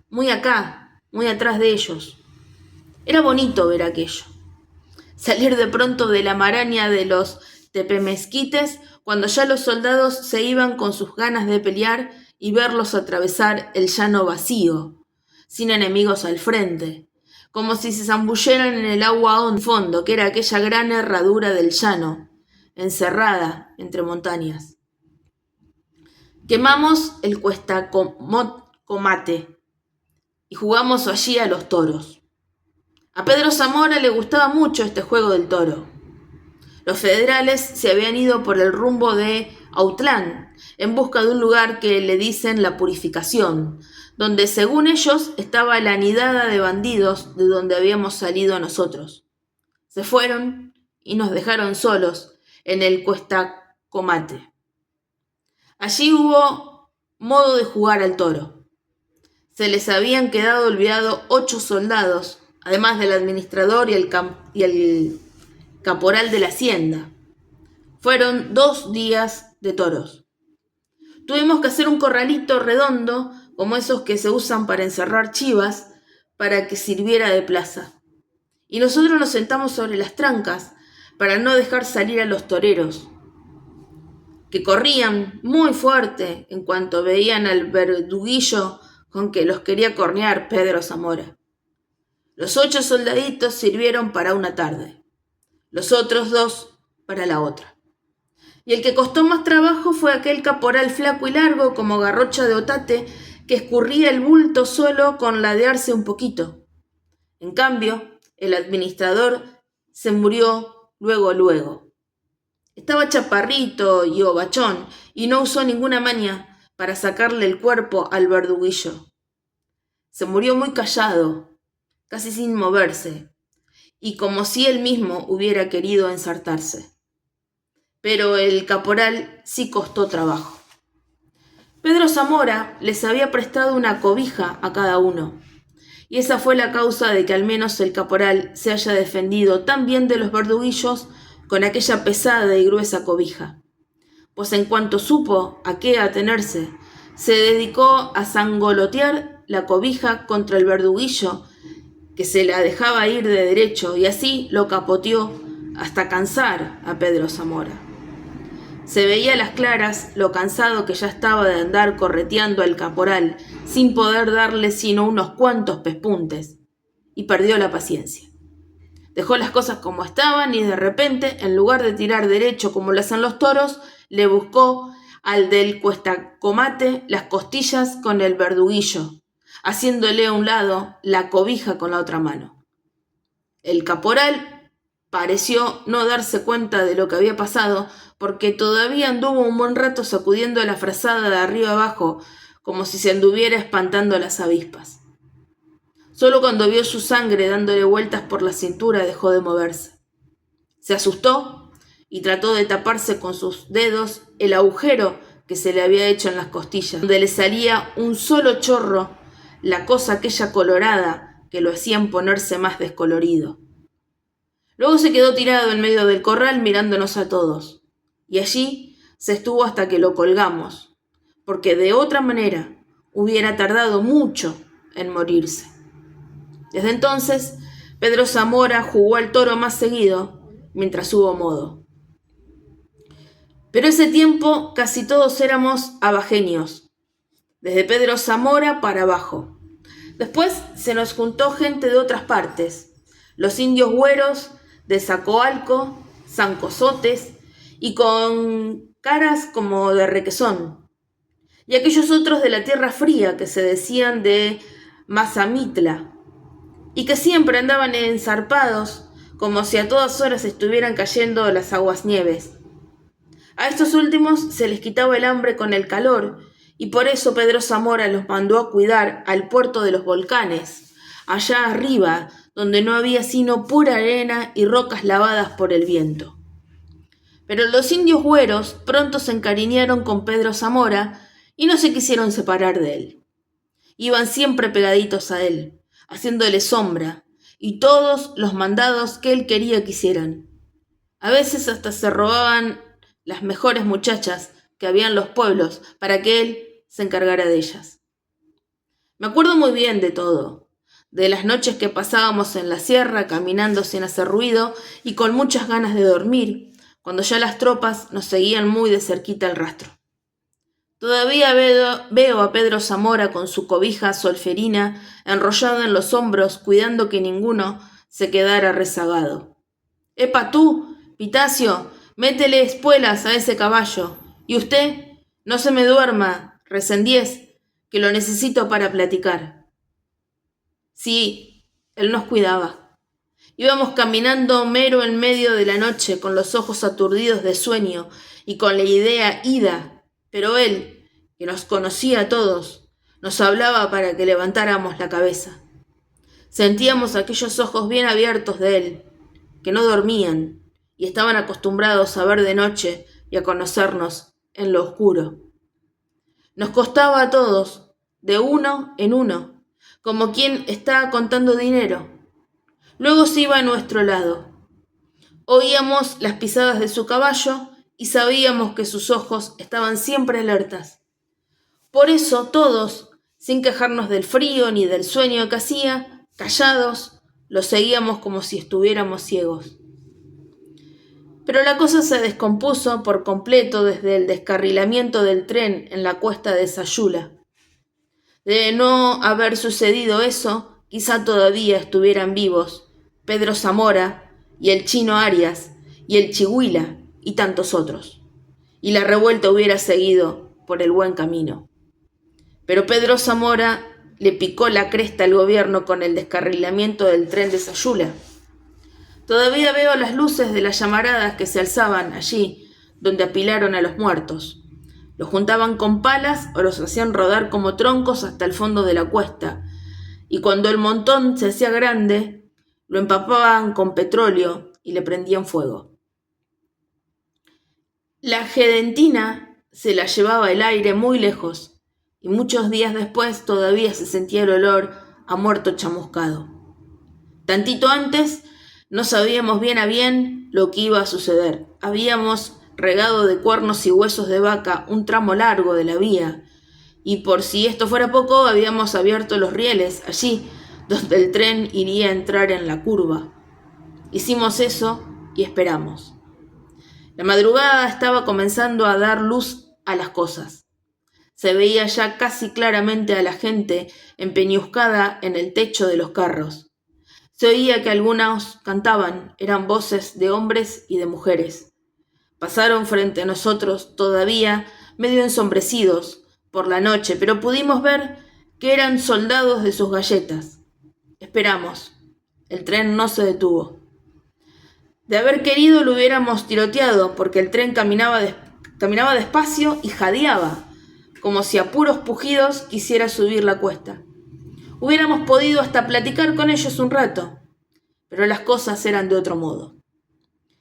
Speaker 1: muy acá, muy atrás de ellos. Era bonito ver aquello. Salir de pronto de la maraña de los tepemezquites cuando ya los soldados se iban con sus ganas de pelear y verlos atravesar el llano vacío, sin enemigos al frente, como si se zambulleran en el agua a un fondo, que era aquella gran herradura del llano, encerrada entre montañas. Quemamos el Cuestacomate y jugamos allí a los toros. A Pedro Zamora le gustaba mucho este juego del toro. Los federales se habían ido por el rumbo de Autlán, en busca de un lugar que le dicen la Purificación, donde según ellos estaba la nidada de bandidos de donde habíamos salido nosotros. Se fueron y nos dejaron solos en el Cuestacomate. Allí hubo modo de jugar al toro. Se les habían quedado olvidados 8 soldados, además del administrador y el caporal de la hacienda. Fueron 2 días de toros. Tuvimos que hacer un corralito redondo, como esos que se usan para encerrar chivas, para que sirviera de plaza. Y nosotros nos sentamos sobre las trancas para no dejar salir a los toreros, que corrían muy fuerte en cuanto veían al verduguillo con que los quería cornear Pedro Zamora. Los 8 soldaditos sirvieron para una tarde, los otros 2 para la otra. Y el que costó más trabajo fue aquel caporal flaco y largo como garrocha de otate que escurría el bulto solo con ladearse un poquito. En cambio, el administrador se murió luego. Estaba chaparrito y ovachón y no usó ninguna maña para sacarle el cuerpo al verduguillo. Se murió muy callado, casi sin moverse, y como si él mismo hubiera querido ensartarse. Pero el caporal sí costó trabajo. Pedro Zamora les había prestado una cobija a cada uno, y esa fue la causa de que al menos el caporal se haya defendido tan bien de los verduguillos con aquella pesada y gruesa cobija, pues en cuanto supo a qué atenerse, se dedicó a sangolotear la cobija contra el verduguillo, que se la dejaba ir de derecho, y así lo capoteó hasta cansar a Pedro Zamora. Se veía a las claras lo cansado que ya estaba de andar correteando al caporal sin poder darle sino unos cuantos pespuntes, y perdió la paciencia. Dejó las cosas como estaban y de repente, en lugar de tirar derecho como lo hacen los toros, le buscó al del cuestacomate las costillas con el verduguillo, haciéndole a un lado la cobija con la otra mano. El caporal pareció no darse cuenta de lo que había pasado, porque todavía anduvo un buen rato sacudiendo la frazada de arriba abajo, como si se anduviera espantando a las avispas. Solo cuando vio su sangre dándole vueltas por la cintura dejó de moverse. Se asustó y trató de taparse con sus dedos el agujero que se le había hecho en las costillas, donde le salía un solo chorro, la cosa aquella colorada que lo hacían ponerse más descolorido. Luego se quedó tirado en medio del corral mirándonos a todos, y allí se estuvo hasta que lo colgamos, porque de otra manera hubiera tardado mucho en morirse. Desde entonces, Pedro Zamora jugó al toro más seguido, mientras hubo modo. Pero ese tiempo casi todos éramos abajenios, desde Pedro Zamora para abajo. Después se nos juntó gente de otras partes, los indios güeros de Zacoalco, zancozotes y con caras como de requesón, y aquellos otros de la tierra fría que se decían de Mazamitla, y que siempre andaban enzarpados, como si a todas horas estuvieran cayendo las aguas nieves. A estos últimos se les quitaba el hambre con el calor, y por eso Pedro Zamora los mandó a cuidar al puerto de los volcanes, allá arriba, donde no había sino pura arena y rocas lavadas por el viento. Pero los indios güeros pronto se encariñaron con Pedro Zamora y no se quisieron separar de él. Iban siempre pegaditos a él, haciéndole sombra, y todos los mandados que él quería que hicieran. A veces hasta se robaban las mejores muchachas que había en los pueblos para que él se encargara de ellas. Me acuerdo muy bien de todo, de las noches que pasábamos en la sierra caminando sin hacer ruido y con muchas ganas de dormir, cuando ya las tropas nos seguían muy de cerquita el rastro. Todavía veo a Pedro Zamora con su cobija solferina enrollada en los hombros, cuidando que ninguno se quedara rezagado. ¡Epa tú, Pitacio! Métele espuelas a ese caballo. Y usted, no se me duerma, Recendiez, que lo necesito para platicar. Sí, él nos cuidaba. Íbamos caminando mero en medio de la noche, con los ojos aturdidos de sueño y con la idea ida, pero él, que nos conocía a todos, nos hablaba para que levantáramos la cabeza. Sentíamos aquellos ojos bien abiertos de él, que no dormían y estaban acostumbrados a ver de noche y a conocernos en lo oscuro. Nos costaba a todos, de uno en uno, como quien está contando dinero. Luego se iba a nuestro lado. Oíamos las pisadas de su caballo y sabíamos que sus ojos estaban siempre alertas. Por eso todos, sin quejarnos del frío ni del sueño que hacía, callados, lo seguíamos como si estuviéramos ciegos. Pero la cosa se descompuso por completo desde el descarrilamiento del tren en la cuesta de Sayula. De no haber sucedido eso, quizá todavía estuvieran vivos Pedro Zamora y el Chino Arias y el Chihuila y tantos otros, y la revuelta hubiera seguido por el buen camino. Pero Pedro Zamora le picó la cresta al gobierno con el descarrilamiento del tren de Sayula. Todavía veo las luces de las llamaradas que se alzaban allí, donde apilaron a los muertos. Los juntaban con palas o los hacían rodar como troncos hasta el fondo de la cuesta, y cuando el montón se hacía grande, lo empapaban con petróleo y le prendían fuego. La gedentina se la llevaba el aire muy lejos, y muchos días después todavía se sentía el olor a muerto chamuscado. Tantito antes no sabíamos bien a bien lo que iba a suceder. Habíamos regado de cuernos y huesos de vaca un tramo largo de la vía, y por si esto fuera poco, habíamos abierto los rieles allí donde el tren iría a entrar en la curva. Hicimos eso y esperamos. La madrugada estaba comenzando a dar luz a las cosas. Se veía ya casi claramente a la gente empeñuscada en el techo de los carros. Se oía que algunos cantaban, eran voces de hombres y de mujeres. Pasaron frente a nosotros todavía medio ensombrecidos por la noche, pero pudimos ver que eran soldados de sus galletas. Esperamos. El tren no se detuvo. De haber querido lo hubiéramos tiroteado, porque el tren caminaba despacio y jadeaba, como si a puros pujidos quisiera subir la cuesta. Hubiéramos podido hasta platicar con ellos un rato, pero las cosas eran de otro modo.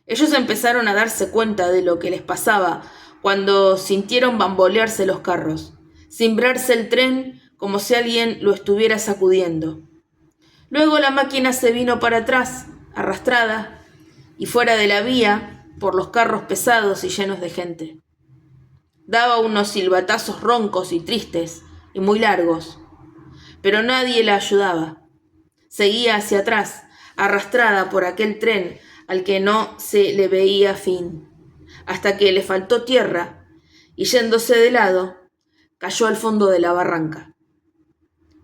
Speaker 1: Ellos empezaron a darse cuenta de lo que les pasaba cuando sintieron bambolearse los carros, cimbrarse el tren como si alguien lo estuviera sacudiendo. Luego la máquina se vino para atrás, arrastrada, y fuera de la vía por los carros pesados y llenos de gente. Daba unos silbatazos roncos y tristes y muy largos, pero nadie la ayudaba. Seguía hacia atrás, arrastrada por aquel tren al que no se le veía fin, hasta que le faltó tierra y, yéndose de lado, cayó al fondo de la barranca.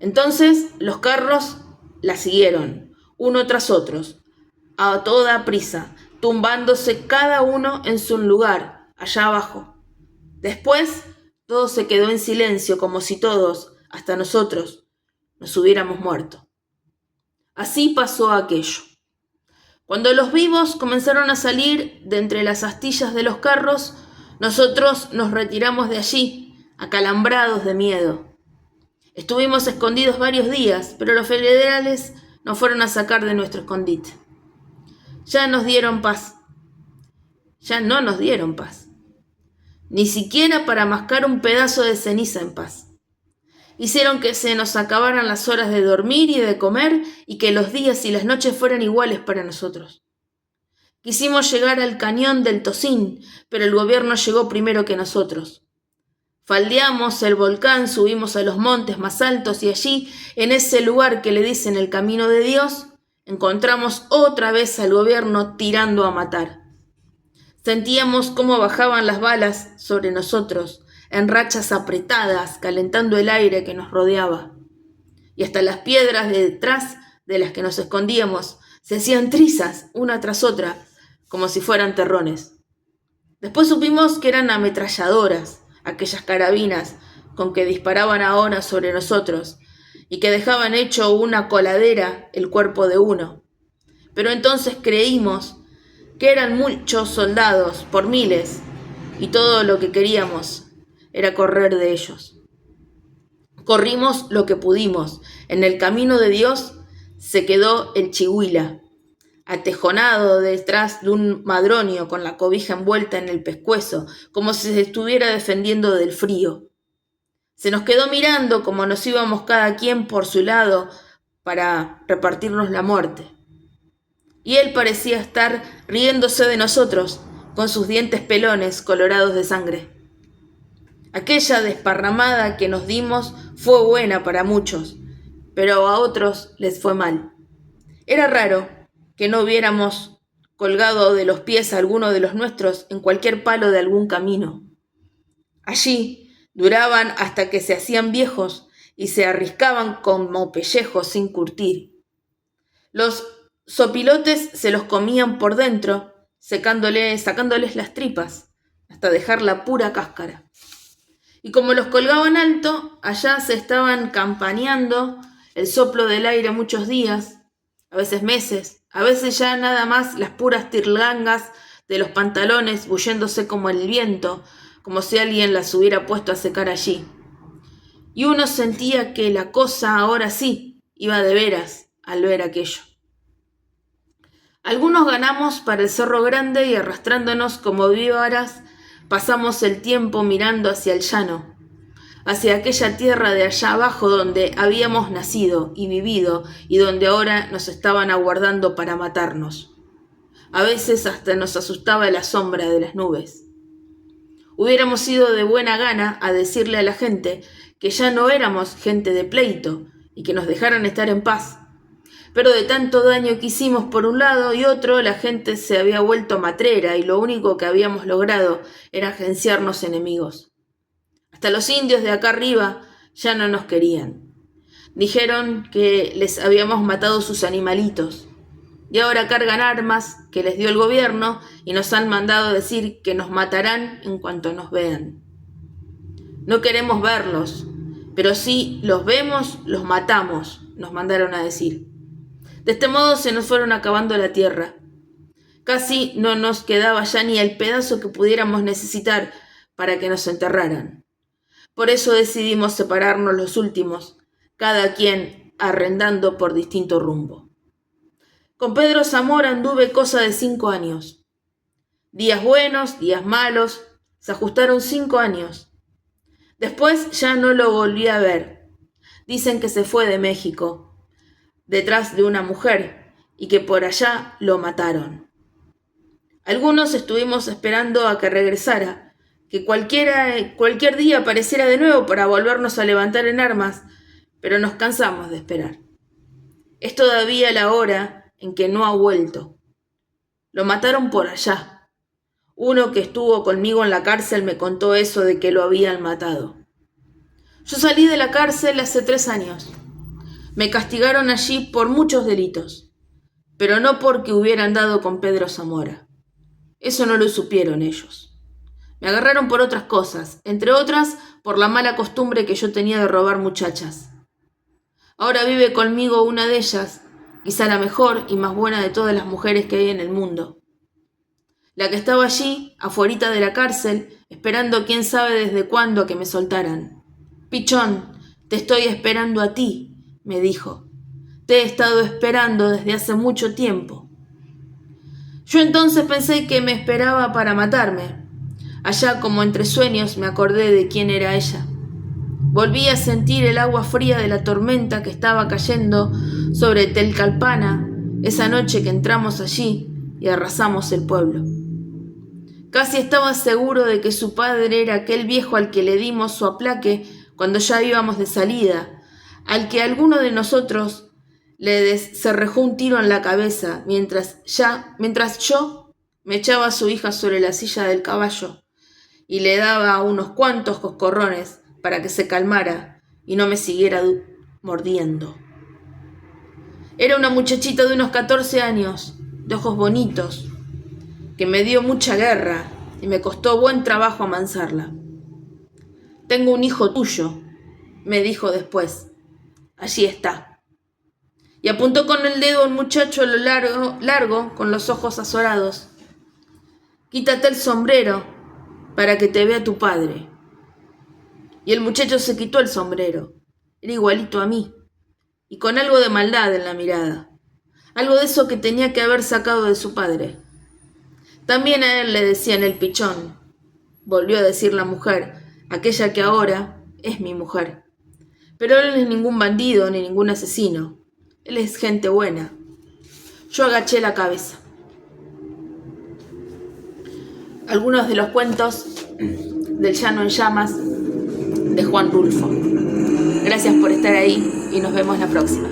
Speaker 1: Entonces los carros la siguieron, uno tras otro, a toda prisa, tumbándose cada uno en su lugar, allá abajo. Después todo se quedó en silencio, como si todos, hasta nosotros, nos hubiéramos muerto. Así pasó aquello. Cuando los vivos comenzaron a salir de entre las astillas de los carros, nosotros nos retiramos de allí, acalambrados de miedo. Estuvimos escondidos varios días, pero los federales nos fueron a sacar de nuestro escondite. Ya nos dieron paz. Ya no nos dieron paz. Ni siquiera para mascar un pedazo de ceniza en paz. Hicieron que se nos acabaran las horas de dormir y de comer y que los días y las noches fueran iguales para nosotros. Quisimos llegar al cañón del Tocín, pero el gobierno llegó primero que nosotros. Faldeamos el volcán, subimos a los montes más altos y allí, en ese lugar que le dicen el camino de Dios, encontramos otra vez al gobierno tirando a matar. Sentíamos cómo bajaban las balas sobre nosotros, en rachas apretadas, calentando el aire que nos rodeaba. Y hasta las piedras de detrás de las que nos escondíamos se hacían trizas una tras otra, como si fueran terrones. Después supimos que eran ametralladoras, aquellas carabinas con que disparaban ahora sobre nosotros y que dejaban hecho una coladera el cuerpo de uno. Pero entonces creímos que eran muchos soldados por miles y todo lo que queríamos era correr de ellos. Corrimos lo que pudimos. En el camino de Dios se quedó el Chihuila, atejonado detrás de un madronio con la cobija envuelta en el pescuezo, como si se estuviera defendiendo del frío. Se nos quedó mirando como nos íbamos cada quien por su lado para repartirnos la muerte. Y él parecía estar riéndose de nosotros, con sus dientes pelones colorados de sangre. Aquella desparramada que nos dimos fue buena para muchos, pero a otros les fue mal. Era raro que no hubiéramos colgado de los pies a alguno de los nuestros en cualquier palo de algún camino. Allí duraban hasta que se hacían viejos y se arriscaban como pellejos sin curtir. Los sopilotes se los comían por dentro, sacándoles las tripas, hasta dejar la pura cáscara. Y como los colgaban alto, allá se estaban campaneando el soplo del aire muchos días, a veces meses, a veces ya nada más las puras tirlangas de los pantalones bulléndose como el viento, como si alguien las hubiera puesto a secar allí. Y uno sentía que la cosa ahora sí iba de veras al ver aquello. Algunos ganamos para el Cerro Grande y arrastrándonos como víboras pasamos el tiempo mirando hacia el llano, hacia aquella tierra de allá abajo donde habíamos nacido y vivido y donde ahora nos estaban aguardando para matarnos. A veces hasta nos asustaba la sombra de las nubes. Hubiéramos ido de buena gana a decirle a la gente que ya no éramos gente de pleito y que nos dejaran estar en paz. Pero de tanto daño que hicimos por un lado y otro, la gente se había vuelto matrera y lo único que habíamos logrado era agenciarnos enemigos. Hasta los indios de acá arriba ya no nos querían. Dijeron que les habíamos matado sus animalitos. Y ahora cargan armas que les dio el gobierno y nos han mandado decir que nos matarán en cuanto nos vean. No queremos verlos, pero si los vemos, los matamos, nos mandaron a decir. De este modo se nos fueron acabando la tierra. Casi no nos quedaba ya ni el pedazo que pudiéramos necesitar para que nos enterraran. Por eso decidimos separarnos los últimos, cada quien arrendando por distinto rumbo. Con Pedro Zamora anduve cosa de 5 años. Días buenos, días malos, se ajustaron 5 años. Después ya no lo volví a ver. Dicen que se fue de México, detrás de una mujer, y que por allá lo mataron. Algunos estuvimos esperando a que regresara, que cualquier día apareciera de nuevo para volvernos a levantar en armas, pero nos cansamos de esperar. Es todavía la hora en que no ha vuelto. Lo mataron por allá. Uno que estuvo conmigo en la cárcel me contó eso de que lo habían matado. Yo salí de la cárcel hace 3 años. Me castigaron allí por muchos delitos, pero no porque hubieran dado con Pedro Zamora. Eso no lo supieron ellos. Me agarraron por otras cosas, entre otras por la mala costumbre que yo tenía de robar muchachas. Ahora vive conmigo una de ellas, quizá la mejor y más buena de todas las mujeres que hay en el mundo. La que estaba allí, afuerita de la cárcel, esperando quién sabe desde cuándo a que me soltaran. Pichón, te estoy esperando a ti, me dijo. Te he estado esperando desde hace mucho tiempo. Yo entonces pensé que me esperaba para matarme. Allá como entre sueños me acordé de quién era ella. Volví a sentir el agua fría de la tormenta que estaba cayendo sobre Telcalpana esa noche que entramos allí y arrasamos el pueblo. Casi estaba seguro de que su padre era aquel viejo al que le dimos su aplaque cuando ya íbamos de salida, al que alguno de nosotros le cerrejó un tiro en la cabeza mientras yo me echaba a su hija sobre la silla del caballo y le daba unos cuantos coscorrones para que se calmara y no me siguiera mordiendo. Era una muchachita de unos 14 años, de ojos bonitos, que me dio mucha guerra y me costó buen trabajo amansarla. Tengo un hijo tuyo, me dijo después. Allí está. Y apuntó con el dedo a un muchacho a lo largo, con los ojos azorados. Quítate el sombrero para que te vea tu padre. Y el muchacho se quitó el sombrero. Era igualito a mí, y con algo de maldad en la mirada. Algo de eso que tenía que haber sacado de su padre. También a él le decían el pichón, volvió a decir la mujer, aquella que ahora es mi mujer. Pero él no es ningún bandido ni ningún asesino. Él es gente buena. Yo agaché la cabeza. Algunos de los cuentos del Llano en Llamas de Juan Rulfo. Gracias por estar ahí y nos vemos la próxima.